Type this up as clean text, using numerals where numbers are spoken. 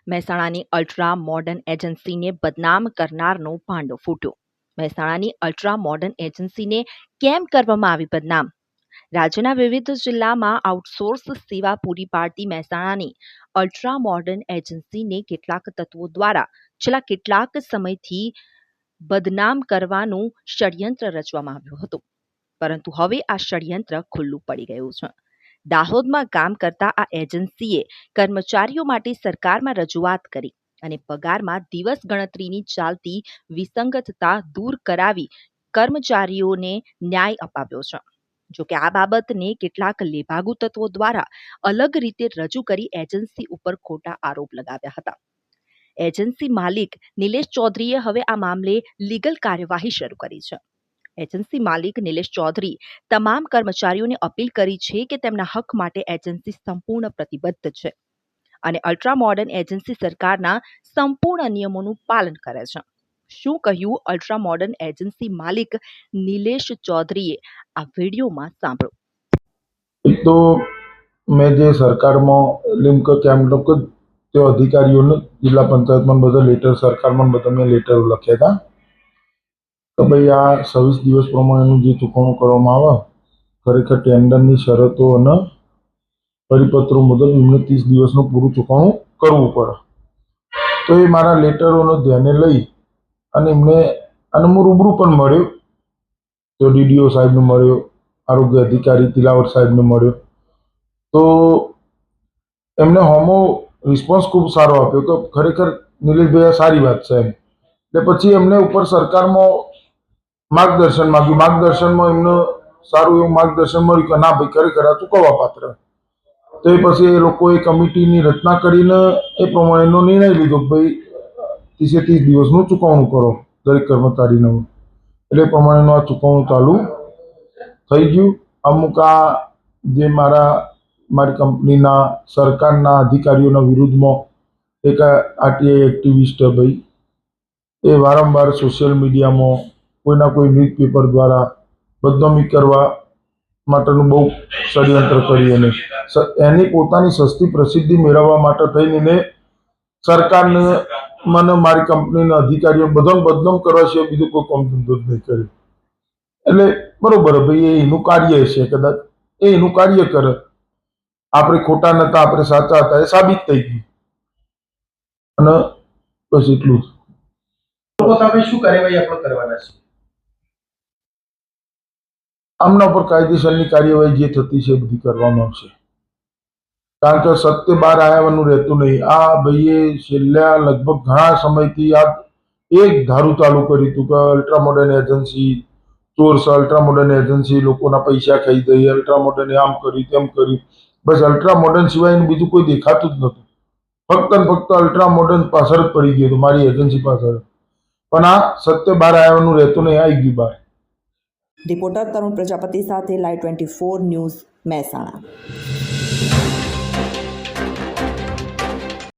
મહેસાણાની ultra modern એજન્સીને બદનામ કરનારનો ભાંડો ફૂટ્યો. મહેસાણાની ultra modern એજન્સીને કેમ કરવામાં આવી બદનામ? રાજ્યના વિવિધ જિલ્લામાં આઉટસોર્સ સેવા પૂરી પાડતી મહેસાણાની અલ્ટ્રા મોડર્ન એજન્સીને કેટલાક તત્વો દ્વારા છેલ્લા કેટલાક સમયથી બદનામ કરવાનું ષડયંત્ર રચવામાં આવ્યું હતું. પરંતુ હવે આ ષડયંત્ર ખુલ્લું પડી ગયું છે. દાહોદમાં કામ કરતા આ એજન્સીએ કર્મચારીઓ માટે સરકારમાં રજૂઆત કરી અને પગારમાં દિવસ ગણતરીની ચાલતી વિસંગતતા દૂર કરાવી કર્મચારીઓને ન્યાય અપાવ્યો છે. જોકે આ બાબતને કેટલાક લેભાગુ તત્વો દ્વારા અલગ રીતે રજૂ કરી એજન્સી ઉપર ખોટા આરોપ લગાવ્યા હતા. એજન્સી માલિક નિલેશ ચૌધરીએ હવે આ મામલે લીગલ કાર્યવાહી શરૂ કરી છે. એજન્સી માલિક નિલેશ ચૌધરી તમામ કર્મચારીઓને અપીલ કરી છે કે તેમના હક માટે એજન્સી સંપૂર્ણ પ્રતિબદ્ધ છે અને અલ્ટ્રા મોડર્ન એજન્સી સરકારના સંપૂર્ણ નિયમોનું પાલન કરે છે. શું કહ્યું અલ્ટ્રા મોડર્ન એજન્સી માલિક નિલેશ ચૌધરીએ? આ વિડીયોમાં સાંભળો. એક તો મેં જે સરકારમાં લિંક કેમ લોકો તે અધિકારીઓને જિલ્લા પંચાયતમાં બધા લેટર સરકારમાં બધા મેં લેટરો લખ્યા હતા કે ભાઈ આ 26 દિવસ પ્રમાણેનું જે ચૂકવણું કરવામાં આવે ખરેખર ટેન્ડરની શરતો અને પરિપત્રો મુજબ એમને 30 દિવસનું પૂરું ચૂકવણું કરવું પડે. તો એ મારા લેટરોને ધ્યાને લઈ અને એમને અને હું રૂબરૂ પણ મળ્યો, તો ડીડીઓ સાહેબને મળ્યો, આરોગ્ય અધિકારી તિલાવર સાહેબને મળ્યો, તો એમને હોમો રિસ્પોન્સ ખૂબ સારો આપ્યો કે ખરેખર નિલેશભાઈ આ સારી વાત છે એમ. એટલે પછી એમને ઉપર સરકારમાં માર્ગદર્શન માંગ્યું. માર્ગદર્શનમાં એમને સારું એવું માર્ગદર્શન મળ્યું કે ના ભાઈ ખરેખર આ ચૂકવવા પાત્ર. તો એ પછી એ લોકોએ કમિટીની રચના કરીને એ પ્રમાણેનો નિર્ણય લીધો કે ભાઈ 30 દિવસનું ચૂકવણું કરો દરેક કર્મચારીને. એટલે એ પ્રમાણેનું આ ચૂકવણું ચાલુ થઈ ગયું. અમુક આ જે મારી કંપનીના સરકારના અધિકારીઓના વિરુદ્ધમાં એક આરટીઆઈ એક્ટિવિસ્ટ ભાઈ એ વારંવાર સોશિયલ મીડિયામાં કોઈના કોઈ ન્યૂઝપેપર દ્વારા બદનામી કરવા માટેનું બહુ ષડયંત્ર કરી અને એની પોતાની સસ્તી પ્રસિદ્ધિ મેળવવા માટે થઈને સરકારને મને મારી કંપનીના અધિકારીઓ બધાને બદનામ કરવા છે, બીજું કોઈ કામ ધંધો જ નહીં કર્યો. એટલે બરોબર ભાઈ એ એનું કાર્ય છે, કદાચ એ એનું કાર્ય કરે. આપણે ખોટા નતા, આપણે સાચા હતા એ સાબિત થઈ ગયું અને બસ એટલું જ. તમે શું કાર્યવાહી આપણે કરવાના છે? આમના પર કાયદેસરની કાર્યવાહી જે થતી છે એ બધી કરવામાં આવશે. કારણ કે સત્ય બહાર આવ્યાનું રહેતું નહીં. આ ભાઈએ છેલ્લા લગભગ ઘણા સમયથી આ એક ધારું ચાલુ કર્યું હતું કે અલ્ટ્રા મોડર્ન એજન્સી ચોર છે, અલ્ટ્રા મોડર્ન એજન્સી લોકોના પૈસા ખાઈ ગઈ, અલ્ટ્રા મોડર્ન આમ કર્યું તેમ કર્યું. બસ અલ્ટ્રા મોડર્ન સિવાય બીજું કોઈ દેખાતું જ નહોતું. ફક્ત ને ફક્ત અલ્ટ્રા મોડર્ન પાછળ જ પડી ગયું હતું, મારી એજન્સી પાછળ. પણ આ સત્ય બહાર આવ્યાનું રહેતું નહીં, આવી ગયું બહાર. રિપોર્ટર તરુણ પ્રજાપતિ સાથે લાઈવ 24 ન્યૂઝ, મહેસાણા.